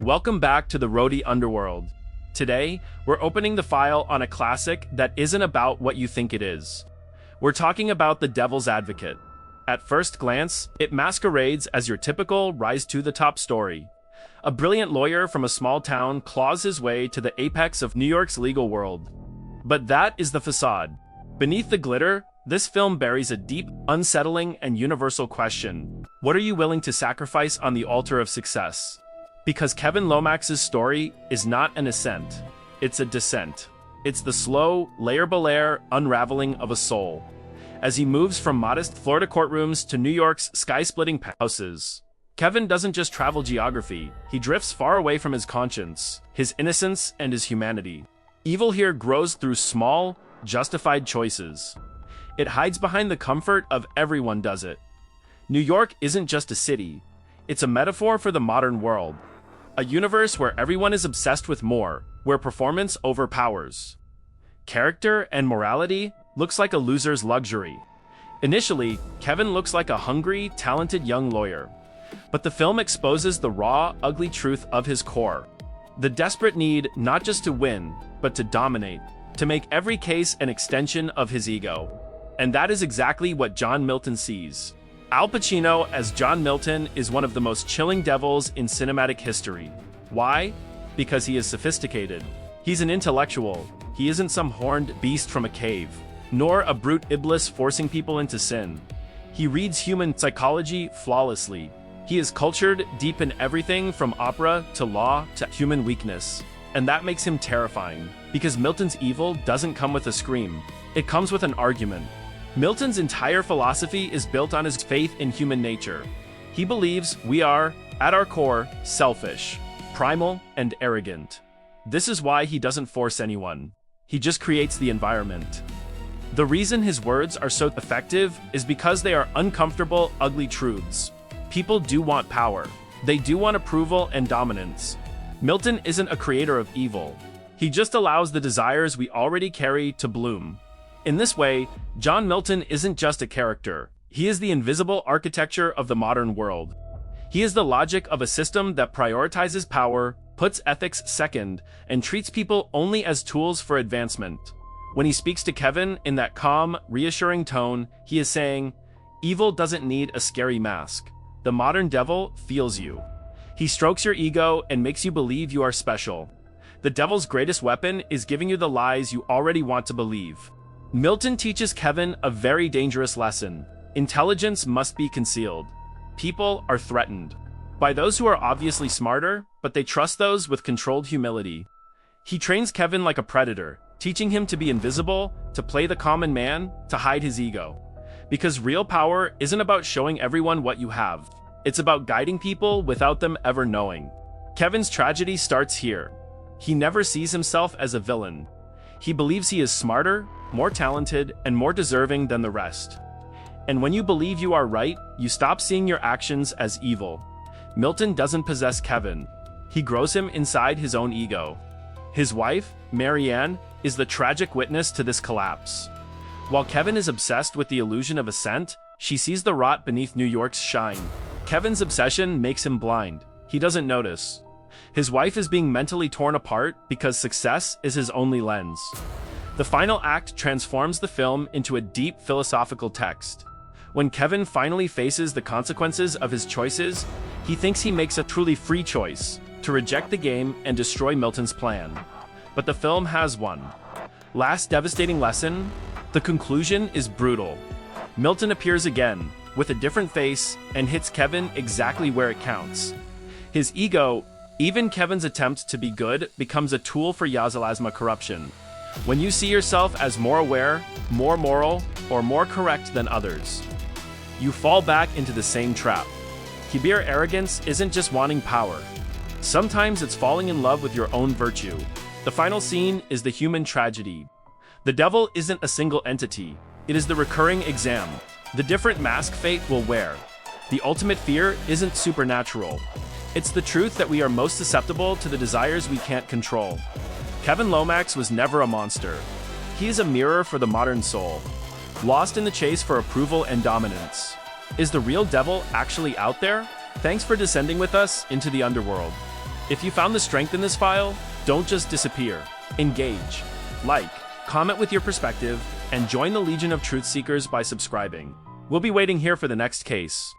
Welcome back to the Rodi Underworld. Today, we're opening the file on a classic that isn't about what you think it is. We're talking about The Devil's Advocate. At first glance, it masquerades as your typical rise-to-the-top story. A brilliant lawyer from a small town claws his way to the apex of New York's legal world. But that is the facade. Beneath the glitter, this film buries a deep, unsettling, and universal question. What are you willing to sacrifice on the altar of success? Because Kevin Lomax's story is not an ascent, it's a descent. It's the slow, layer-by-layer unraveling of a soul. As he moves from modest Florida courtrooms to New York's sky-splitting houses, Kevin doesn't just travel geography, he drifts far away from his conscience, his innocence, and his humanity. Evil here grows through small, justified choices. It hides behind the comfort of everyone does it. New York isn't just a city, it's a metaphor for the modern world. A universe where everyone is obsessed with more, where performance overpowers. Character and morality looks like a loser's luxury. Initially, Kevin looks like a hungry, talented young lawyer. But the film exposes the raw, ugly truth of his core. The desperate need not just to win, but to dominate, to make every case an extension of his ego. And that is exactly what John Milton sees. Al Pacino as John Milton is one of the most chilling devils in cinematic history. Why? Because he is sophisticated. He's an intellectual. He isn't some horned beast from a cave, nor a brute iblis forcing people into sin. He reads human psychology flawlessly. He is cultured, deep in everything from opera to law to human weakness. And that makes him terrifying, because Milton's evil doesn't come with a scream. It comes with an argument. Milton's entire philosophy is built on his faith in human nature. He believes we are, at our core, selfish, primal, and arrogant. This is why he doesn't force anyone. He just creates the environment. The reason his words are so effective is because they are uncomfortable, ugly truths. People do want power. They do want approval and dominance. Milton isn't a creator of evil. He just allows the desires we already carry to bloom. In this way, John Milton isn't just a character. He is the invisible architecture of the modern world. He is the logic of a system that prioritizes power, puts ethics second, and treats people only as tools for advancement. When he speaks to Kevin in that calm, reassuring tone, he is saying, "Evil doesn't need a scary mask. The modern devil feels you. He strokes your ego and makes you believe you are special. The devil's greatest weapon is giving you the lies you already want to believe." Milton teaches Kevin a very dangerous lesson. Intelligence must be concealed. People are threatened by those who are obviously smarter, but they trust those with controlled humility. He trains Kevin like a predator, teaching him to be invisible, to play the common man, to hide his ego. Because real power isn't about showing everyone what you have. It's about guiding people without them ever knowing. Kevin's tragedy starts here. He never sees himself as a villain. He believes he is smarter, more talented, and more deserving than the rest. And when you believe you are right, you stop seeing your actions as evil. Milton doesn't possess Kevin. He grows him inside his own ego. His wife, Marianne, is the tragic witness to this collapse. While Kevin is obsessed with the illusion of ascent, she sees the rot beneath New York's shine. Kevin's obsession makes him blind. He doesn't notice. His wife is being mentally torn apart because success is his only lens. The final act transforms the film into a deep philosophical text. When Kevin finally faces the consequences of his choices, he thinks he makes a truly free choice, to reject the game and destroy Milton's plan. But the film has one last devastating lesson. The conclusion is brutal. Milton appears again, with a different face, and hits Kevin exactly where it counts. His ego, even Kevin's attempt to be good, becomes a tool for Yazalasma corruption. When you see yourself as more aware, more moral, or more correct than others, you fall back into the same trap. Kibir arrogance isn't just wanting power. Sometimes it's falling in love with your own virtue. The final scene is the human tragedy. The devil isn't a single entity. It is the recurring exam. The different mask fate will wear. The ultimate fear isn't supernatural. It's the truth that we are most susceptible to the desires we can't control. Kevin Lomax was never a monster. He is a mirror for the modern soul, lost in the chase for approval and dominance. Is the real devil actually out there? Thanks for descending with us into the underworld. If you found the strength in this file, don't just disappear. Engage, like, comment with your perspective, and join the Legion of Truth Seekers by subscribing. We'll be waiting here for the next case.